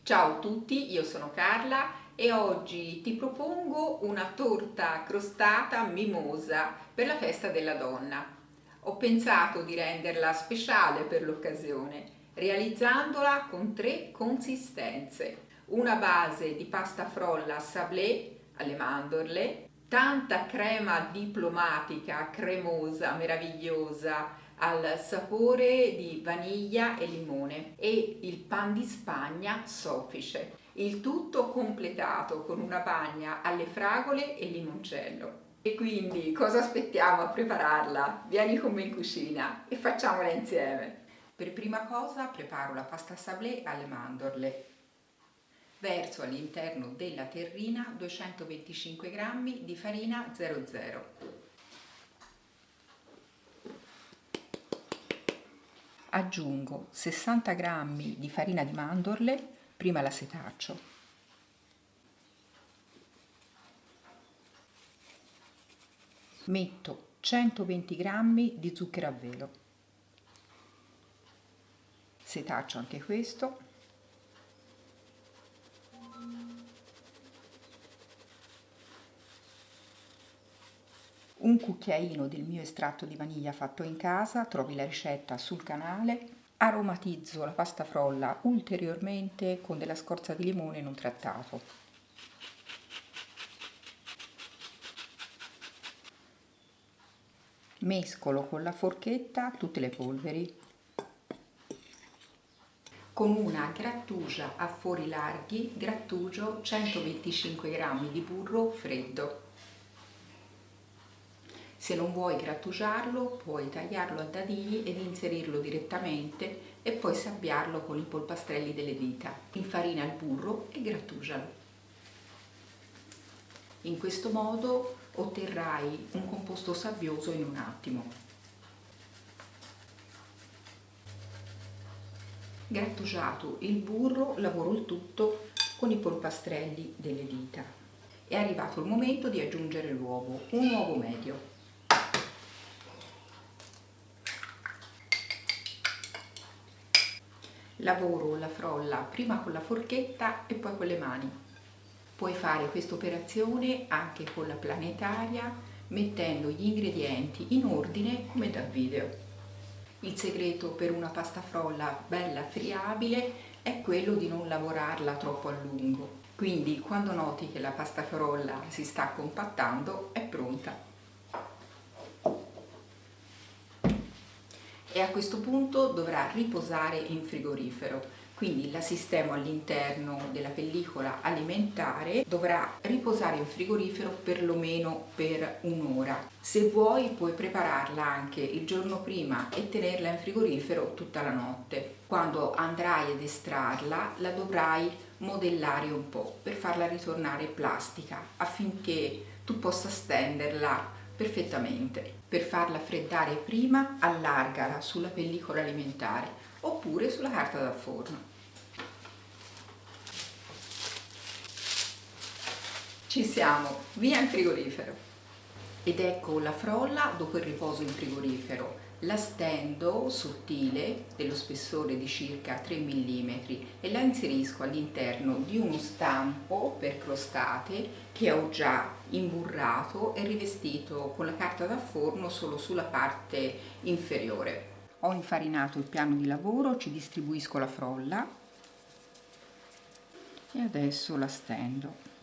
Ciao a tutti, io sono Carla e oggi ti propongo una torta crostata mimosa per la festa della donna. Ho pensato di renderla speciale per l'occasione, realizzandola con 3 consistenze. Una base di pasta frolla sablé alle mandorle, tanta crema diplomatica, cremosa, meravigliosa, al sapore di vaniglia e limone e il pan di Spagna soffice. Il tutto completato con una bagna alle fragole e limoncello. E quindi cosa aspettiamo a prepararla? Vieni con me in cucina e facciamola insieme. Per prima cosa preparo la pasta sablé alle mandorle. Verso all'interno della terrina 225 g di farina 00. Aggiungo 60 g di farina di mandorle, prima la setaccio. Metto 120 g di zucchero a velo. Setaccio anche questo. Un cucchiaino del mio estratto di vaniglia fatto in casa, trovi la ricetta sul canale. Aromatizzo la pasta frolla ulteriormente con della scorza di limone non trattato. Mescolo con la forchetta tutte le polveri. Con una grattugia a fori larghi grattugio 125 g di burro freddo. Se non vuoi grattugiarlo, puoi tagliarlo a dadini ed inserirlo direttamente e poi sabbiarlo con i polpastrelli delle dita. Infarina il burro e grattugialo. In questo modo otterrai un composto sabbioso in un attimo. Grattugiato il burro, lavoro il tutto con i polpastrelli delle dita. È arrivato il momento di aggiungere l'uovo, un uovo medio. Lavoro la frolla prima con la forchetta e poi con le mani. Puoi fare questa operazione anche con la planetaria mettendo gli ingredienti in ordine come dal video. Il segreto per una pasta frolla bella friabile è quello di non lavorarla troppo a lungo. Quindi quando noti che la pasta frolla si sta compattando è pronta. E a questo punto dovrà riposare in frigorifero, quindi la sistemo all'interno della pellicola alimentare, dovrà riposare in frigorifero perlomeno per un'ora. Se vuoi puoi prepararla anche il giorno prima e tenerla in frigorifero tutta la notte. Quando andrai ad estrarla la dovrai modellare un po' per farla ritornare plastica affinché tu possa stenderla perfettamente. Per farla freddare prima allargala sulla pellicola alimentare oppure sulla carta da forno. Ci siamo, via in frigorifero. Ed ecco la frolla dopo il riposo in frigorifero. La stendo sottile, dello spessore di circa 3 mm e la inserisco all'interno di uno stampo per crostate che ho già imburrato e rivestito con la carta da forno solo sulla parte inferiore. Ho infarinato il piano di lavoro, ci distribuisco la frolla e adesso la stendo.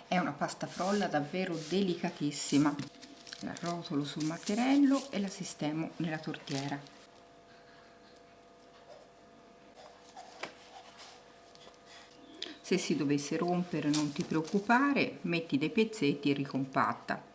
È una pasta frolla davvero delicatissima. La rotolo sul matterello e la sistemo nella tortiera. Se si dovesse rompere non ti preoccupare, metti dei pezzetti e ricompatta.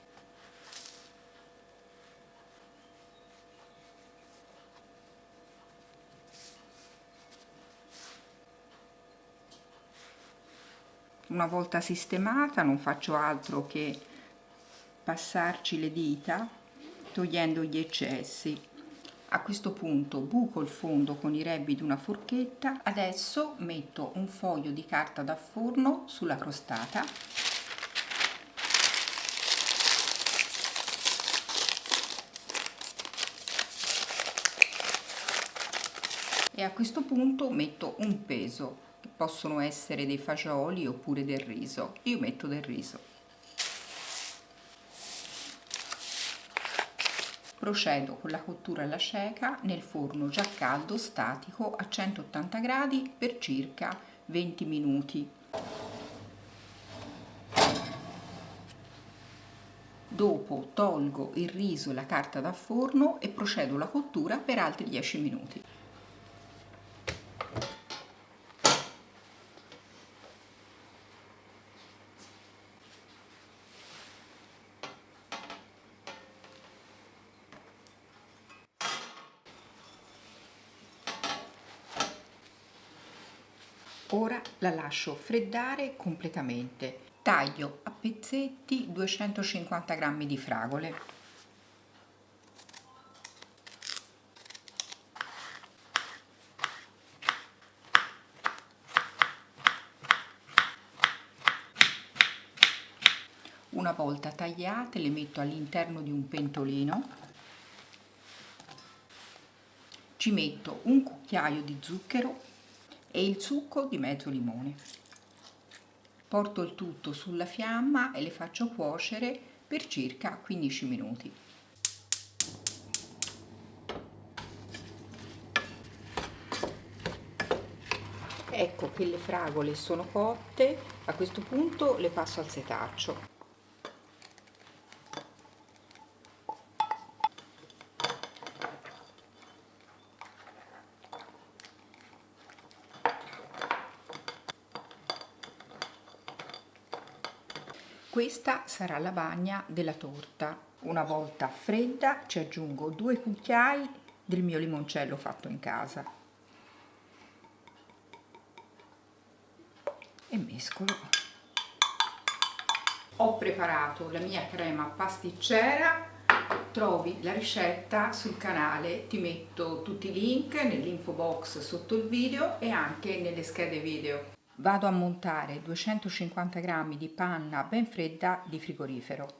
Una volta sistemata non faccio altro che passarci le dita togliendo gli eccessi. A questo punto buco il fondo con i rebbi di una forchetta. Adesso metto un foglio di carta da forno sulla crostata e a questo punto metto un peso, che possono essere dei fagioli oppure del riso. Io metto del riso. Procedo con la cottura alla cieca nel forno già caldo statico a 180 gradi per circa 20 minuti. Dopo tolgo il riso e la carta da forno e procedo alla cottura per altri 10 minuti. Ora la lascio freddare completamente. Taglio a pezzetti 250 g di fragole. Una volta tagliate le metto all'interno di un pentolino. Ci metto un cucchiaio di zucchero e il succo di mezzo limone. Porto il tutto sulla fiamma e le faccio cuocere per circa 15 minuti. Ecco che le fragole sono cotte, a questo punto le passo al setaccio. Questa sarà la bagna della torta. Una volta fredda ci aggiungo 2 cucchiai del mio limoncello fatto in casa e mescolo. Ho preparato la mia crema pasticcera. Trovi la ricetta sul canale, ti metto tutti i link nell'info box sotto il video e anche nelle schede video. Vado a montare 250 g di panna ben fredda di frigorifero.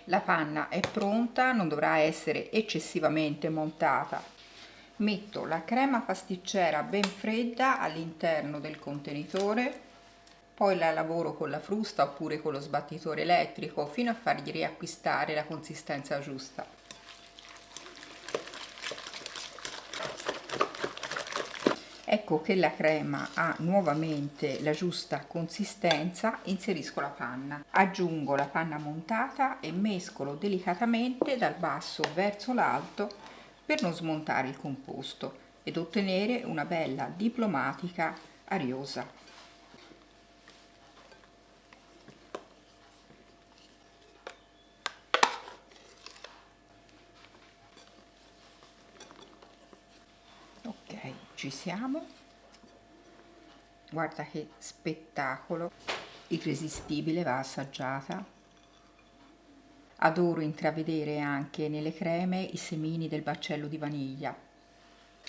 La panna è pronta, non dovrà essere eccessivamente montata. Metto la crema pasticcera ben fredda all'interno del contenitore, poi la lavoro con la frusta oppure con lo sbattitore elettrico fino a fargli riacquistare la consistenza giusta. Ecco che la crema ha nuovamente la giusta consistenza, inserisco la panna. Aggiungo la panna montata e mescolo delicatamente dal basso verso l'alto per non smontare il composto ed ottenere una bella diplomatica ariosa. Ok, ci siamo. Guarda che spettacolo, irresistibile, va assaggiata. Adoro intravedere anche nelle creme i semini del baccello di vaniglia.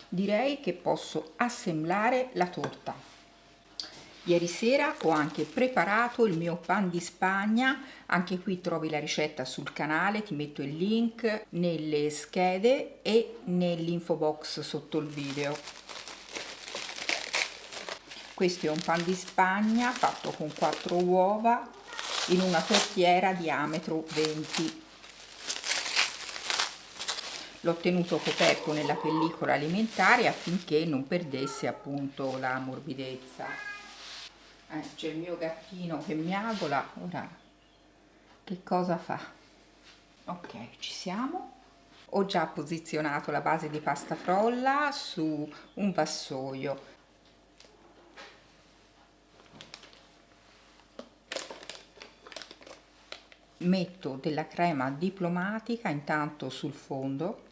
Direi che posso assemblare la torta. Ieri sera ho anche preparato il mio pan di Spagna, anche qui trovi la ricetta sul canale, ti metto il link nelle schede e nell'info box sotto il video. Questo è un pan di Spagna fatto con 4 uova in una tortiera diametro 20. L'ho tenuto coperto nella pellicola alimentare affinché non perdesse appunto la morbidezza. C'è il mio gattino che miagola, ora che cosa fa? Ok, ci siamo. Ho già posizionato la base di pasta frolla su un vassoio. Metto della crema diplomatica intanto sul fondo.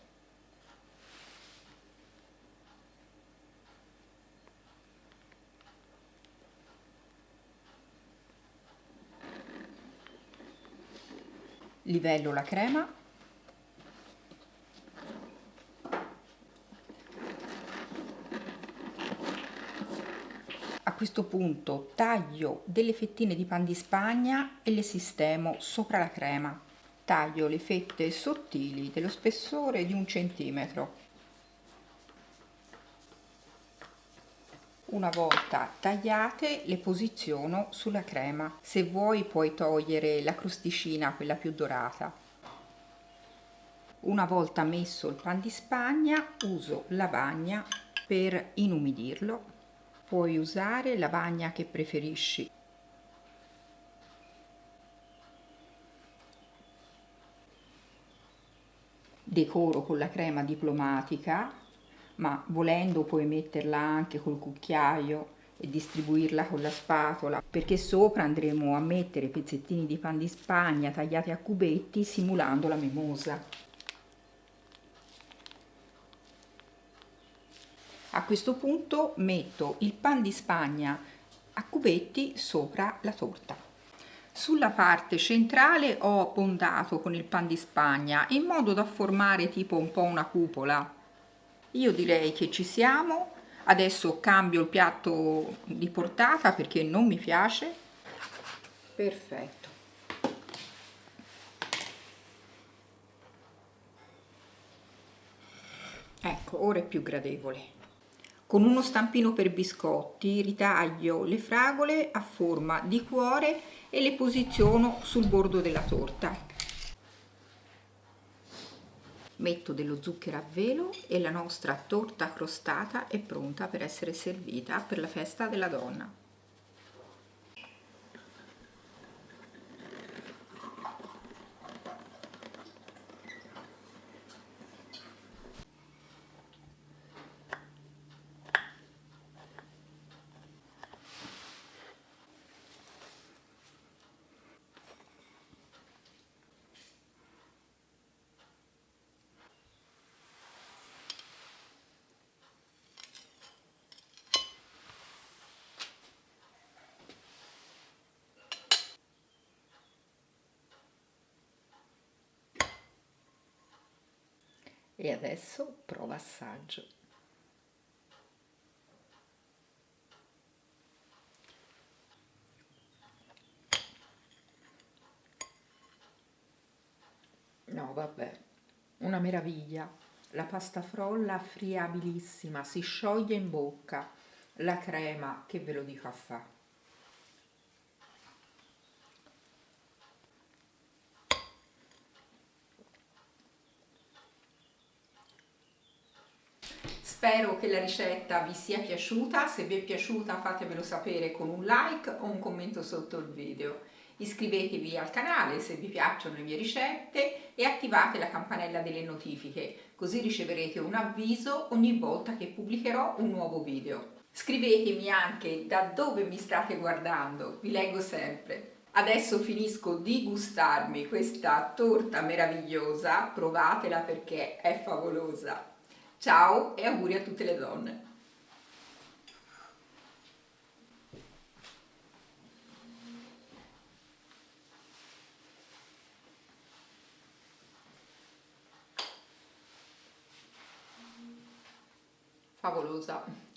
Livello la crema. A questo punto taglio delle fettine di pan di spagna e le sistemo sopra la crema. Taglio le fette sottili dello spessore di 1 centimetro. Una volta tagliate le posiziono sulla crema. Se vuoi puoi togliere la crosticina, quella più dorata. Una volta messo il pan di spagna uso lavagna per inumidirlo. Puoi usare lavagna che preferisci. Decoro con la crema diplomatica, ma volendo puoi metterla anche col cucchiaio e distribuirla con la spatola, perché sopra andremo a mettere pezzettini di pan di spagna tagliati a cubetti simulando la mimosa. A questo punto metto il pan di spagna a cubetti sopra la torta. Sulla parte centrale ho abbondato con il pan di spagna in modo da formare tipo un po' una cupola. Io direi che ci siamo. Adesso cambio il piatto di portata perché non mi piace. Perfetto. Ecco, ora è più gradevole. Con uno stampino per biscotti ritaglio le fragole a forma di cuore e le posiziono sul bordo della torta. Metto dello zucchero a velo e la nostra torta crostata è pronta per essere servita per la festa della donna. E adesso prova assaggio. No, vabbè, una meraviglia. La pasta frolla friabilissima, si scioglie in bocca. La crema, che ve lo dico a fa'. Spero che la ricetta vi sia piaciuta. Se vi è piaciuta fatemelo sapere con un like o un commento sotto il video. Iscrivetevi al canale se vi piacciono le mie ricette e attivate la campanella delle notifiche, così riceverete un avviso ogni volta che pubblicherò un nuovo video. Scrivetemi anche da dove mi state guardando, vi leggo sempre. Adesso finisco di gustarmi questa torta meravigliosa, provatela perché è favolosa. Ciao e auguri a tutte le donne! Favolosa!